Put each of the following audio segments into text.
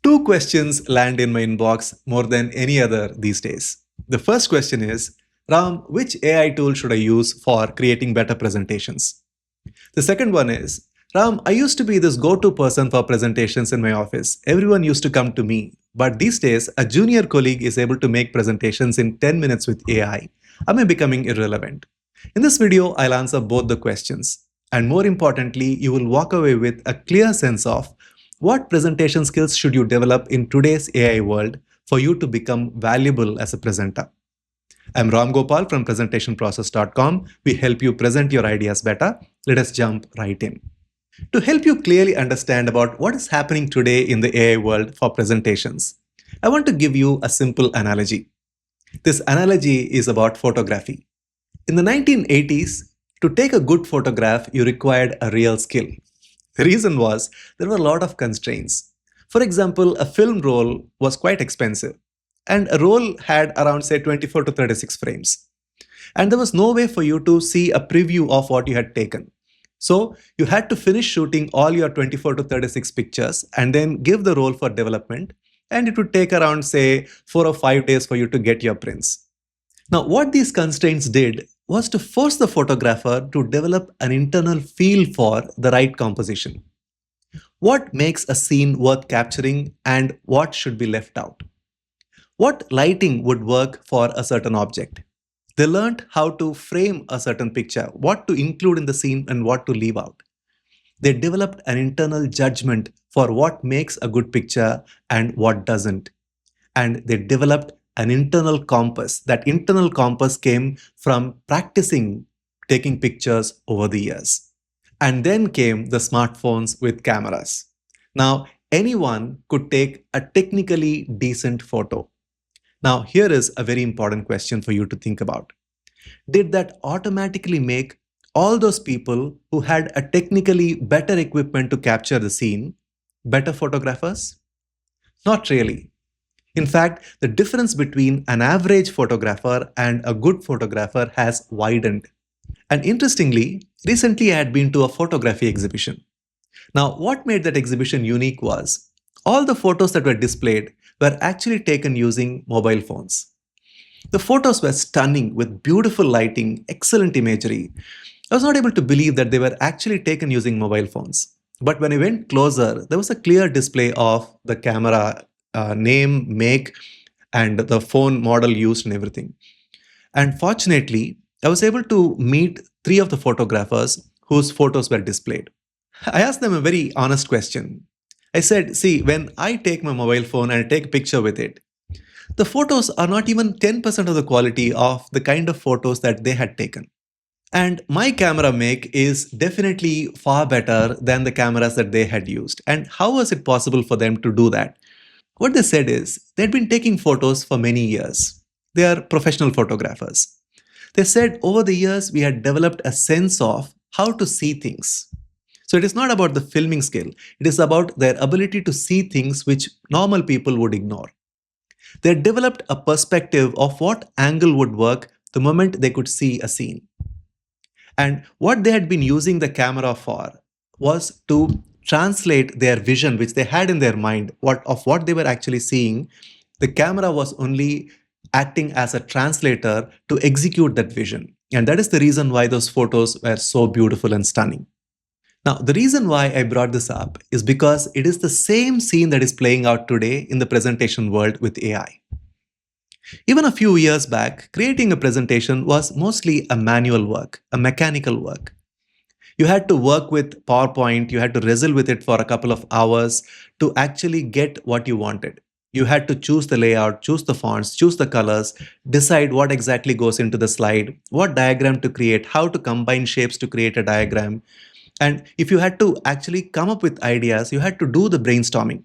Two questions land in my inbox more than any other these days. The first question is, Ram, which AI tool should I use for creating better presentations? The second one is, Ram, I used to be this go-to person for presentations in my office. Everyone used to come to me. But these days, a junior colleague is able to make presentations in 10 minutes with AI. Am I becoming irrelevant? In this video, I'll answer both the questions. And more importantly, you will walk away with a clear sense of what presentation skills should you develop in today's AI world for you to become valuable as a presenter. I'm Ram Gopal from presentationprocess.com. We help you present your ideas better. Let us jump right in. To help you clearly understand about what is happening today in the AI world for presentations, I want to give you a simple analogy. This analogy is about photography. In the 1980s, to take a good photograph, you required a real skill. The reason was there were a lot of constraints. For example, a film roll was quite expensive, and a roll had around, say, 24 to 36 frames. And there was no way for you to see a preview of what you had taken. So you had to finish shooting all your 24 to 36 pictures and then give the roll for development. And it would take around, say, 4 or 5 days for you to get your prints. Now, what these constraints did was to force the photographer to develop an internal feel for the right composition. What makes a scene worth capturing and what should be left out? What lighting would work for a certain object? They learned how to frame a certain picture, what to include in the scene and what to leave out. They developed an internal judgment for what makes a good picture and what doesn't. And they developed an internal compass. That internal compass came from practicing taking pictures over the years. And then came the smartphones with cameras. Now, anyone could take a technically decent photo. Now, here is a very important question for you to think about. Did that automatically make all those people who had a technically better equipment to capture the scene better photographers? Not really. In fact, the difference between an average photographer and a good photographer has widened. And interestingly, recently I had been to a photography exhibition. Now, what made that exhibition unique was all the photos that were displayed were actually taken using mobile phones. The photos were stunning with beautiful lighting, excellent imagery. I was not able to believe that they were actually taken using mobile phones. But when I went closer, there was a clear display of the camera name, make, and the phone model used and everything. And fortunately, I was able to meet three of the photographers whose photos were displayed. I asked them a very honest question. I said, see, when I take my mobile phone and I take a picture with it, the photos are not even 10% of the quality of the kind of photos that they had taken. And my camera make is definitely far better than the cameras that they had used. And how was it possible for them to do that? What they said is they'd been taking photos for many years. They are professional photographers. They said over the years we had developed a sense of how to see things. So it is not about the filming skill, it is about their ability to see things which normal people would ignore. They had developed a perspective of what angle would work the moment they could see a scene. And what they had been using the camera for was to translate their vision, which they had in their mind, of what they were actually seeing. The camera was only acting as a translator to execute that vision. And that is the reason why those photos were so beautiful and stunning. Now, the reason why I brought this up is because it is the same scene that is playing out today in the presentation world with AI. Even a few years back, creating a presentation was mostly a manual work, a mechanical work. You had to work with PowerPoint, you had to wrestle with it for a couple of hours to actually get what you wanted. You had to choose the layout, choose the fonts, choose the colors, decide what exactly goes into the slide, what diagram to create, how to combine shapes to create a diagram. And if you had to actually come up with ideas, you had to do the brainstorming.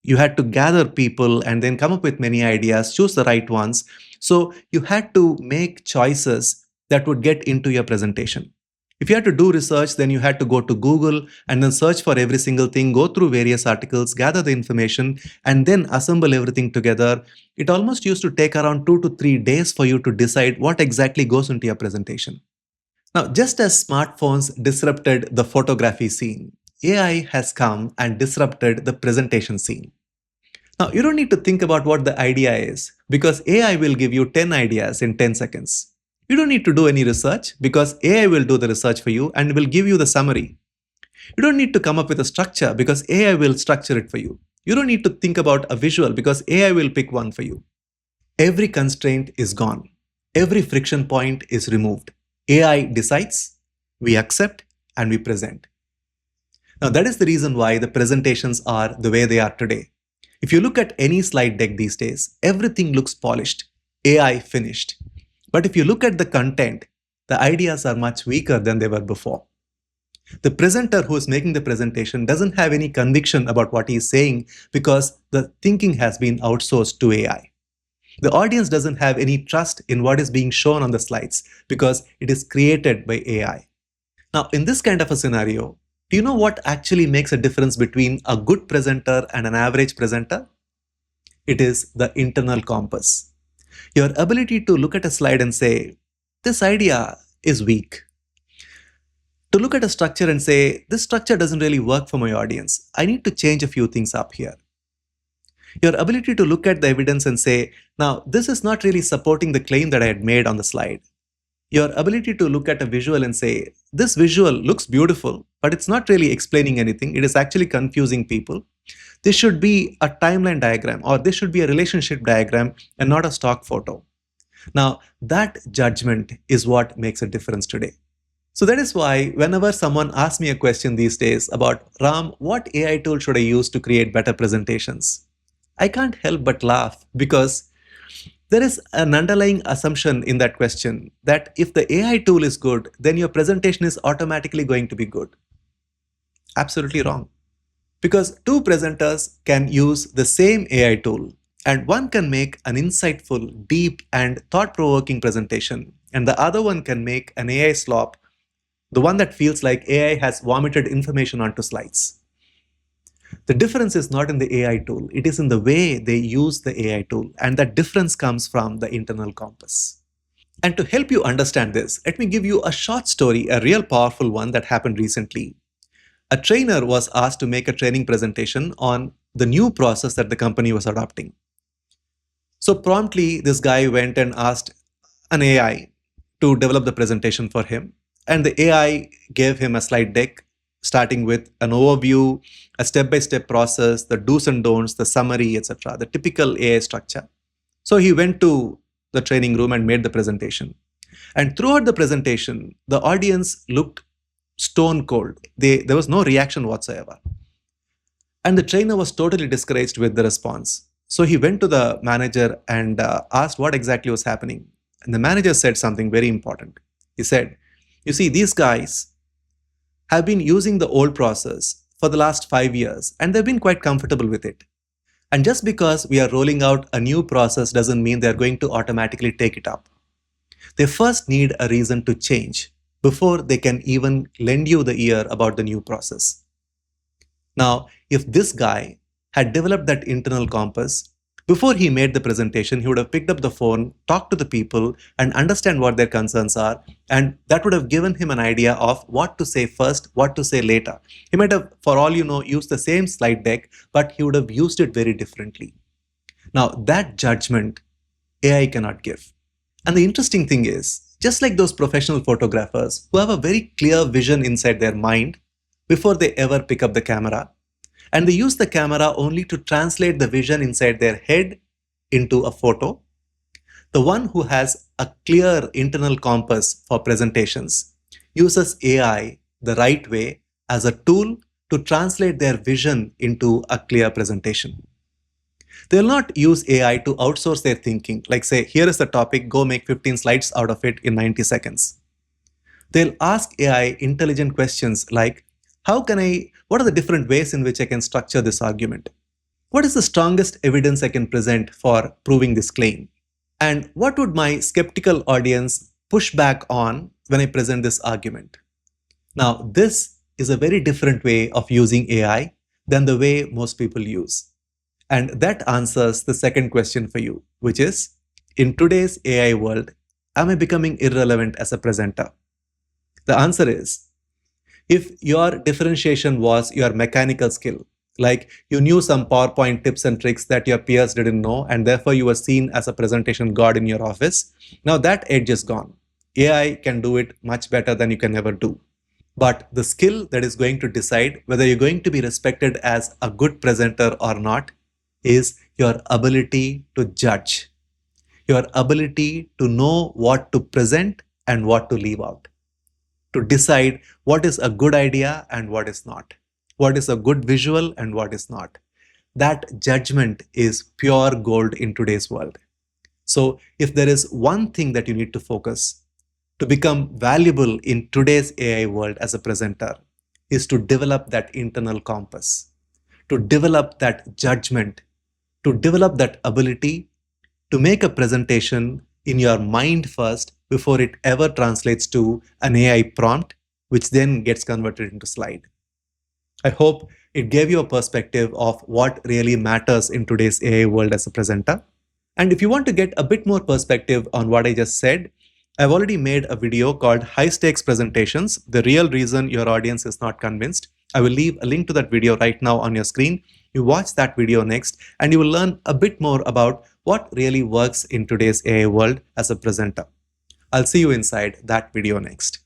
You had to gather people and then come up with many ideas, choose the right ones. So you had to make choices that would get into your presentation. If you had to do research, then you had to go to Google and then search for every single thing, go through various articles, gather the information, and then assemble everything together. It almost used to take around 2 to 3 days for you to decide what exactly goes into your presentation. Now, just as smartphones disrupted the photography scene, AI has come and disrupted the presentation scene. Now, you don't need to think about what the idea is because AI will give you 10 ideas in 10 seconds. You don't need to do any research because AI will do the research for you and will give you the summary. You don't need to come up with a structure because AI will structure it for you. You don't need to think about a visual because AI will pick one for you. Every constraint is gone. Every friction point is removed. AI decides, we accept, and we present. Now, that is the reason why the presentations are the way they are today. If you look at any slide deck these days, everything looks polished, AI finished. But if you look at the content, the ideas are much weaker than they were before. The presenter who is making the presentation doesn't have any conviction about what he is saying because the thinking has been outsourced to AI. The audience doesn't have any trust in what is being shown on the slides because it is created by AI. Now, in this kind of a scenario, do you know what actually makes a difference between a good presenter and an average presenter? It is the internal compass. Your ability to look at a slide and say, this idea is weak. To look at a structure and say, this structure doesn't really work for my audience. I need to change a few things up here. Your ability to look at the evidence and say, now, this is not really supporting the claim that I had made on the slide. Your ability to look at a visual and say, this visual looks beautiful, but it's not really explaining anything. It is actually confusing people. This should be a timeline diagram, or this should be a relationship diagram and not a stock photo. Now, that judgment is what makes a difference today. So that is why whenever someone asks me a question these days about, Ram, what AI tool should I use to create better presentations? I can't help but laugh because there is an underlying assumption in that question that if the AI tool is good, then your presentation is automatically going to be good. Absolutely wrong. Because two presenters can use the same AI tool and one can make an insightful, deep, and thought-provoking presentation, and the other one can make an AI slop, the one that feels like AI has vomited information onto slides. The difference is not in the AI tool, it is in the way they use the AI tool, and that difference comes from the internal compass. And to help you understand this, let me give you a short story, a real powerful one that happened recently. A trainer was asked to make a training presentation on the new process that the company was adopting. So promptly, this guy went and asked an AI to develop the presentation for him. And the AI gave him a slide deck starting with an overview, a step-by-step process, the do's and don'ts, the summary, etc., the typical AI structure. So he went to the training room and made the presentation. And throughout the presentation, the audience looked stone cold. There was no reaction whatsoever. And the trainer was totally discouraged with the response. So he went to the manager and asked what exactly was happening. And the manager said something very important. He said, you see, these guys have been using the old process for the last 5 years and they've been quite comfortable with it. And just because we are rolling out a new process doesn't mean they're going to automatically take it up. They first need a reason to change before they can even lend you the ear about the new process. Now, if this guy had developed that internal compass, before he made the presentation, he would have picked up the phone, talked to the people, and understand what their concerns are. And that would have given him an idea of what to say first, what to say later. He might have, for all you know, used the same slide deck, but he would have used it very differently. Now, that judgment AI cannot give. And the interesting thing is, just like those professional photographers who have a very clear vision inside their mind before they ever pick up the camera, and they use the camera only to translate the vision inside their head into a photo, the one who has a clear internal compass for presentations uses AI the right way as a tool to translate their vision into a clear presentation. They'll not use AI to outsource their thinking, like say, here is the topic, go make 15 slides out of it in 90 seconds. They'll ask AI intelligent questions like, what are the different ways in which I can structure this argument? What is the strongest evidence I can present for proving this claim? And what would my skeptical audience push back on when I present this argument? Now, this is a very different way of using AI than the way most people use. And that answers the second question for you, which is, in today's AI world, am I becoming irrelevant as a presenter? The answer is, if your differentiation was your mechanical skill, Like you knew some PowerPoint tips and tricks that your peers didn't know, and therefore you were seen as a presentation god in your office. Now that edge is gone. AI can do it much better than you can ever do. But the skill that is going to decide whether you're going to be respected as a good presenter or not is your ability to judge, your ability to know what to present and what to leave out, to decide what is a good idea and what is not, what is a good visual and what is not. That judgment is pure gold in today's world. So, if there is one thing that you need to focus to become valuable in today's AI world as a presenter, is to develop that internal compass, to develop that judgment, to develop that ability to make a presentation in your mind first before it ever translates to an AI prompt, which then gets converted into slide. I hope it gave you a perspective of what really matters in today's AI world as a presenter. And if you want to get a bit more perspective on what I just said, I've already made a video called High Stakes Presentations, the real reason your audience is not convinced. I will leave a link to that video right now on your screen. You watch that video next, and you will learn a bit more about what really works in today's AI world as a presenter. I'll see you inside that video next.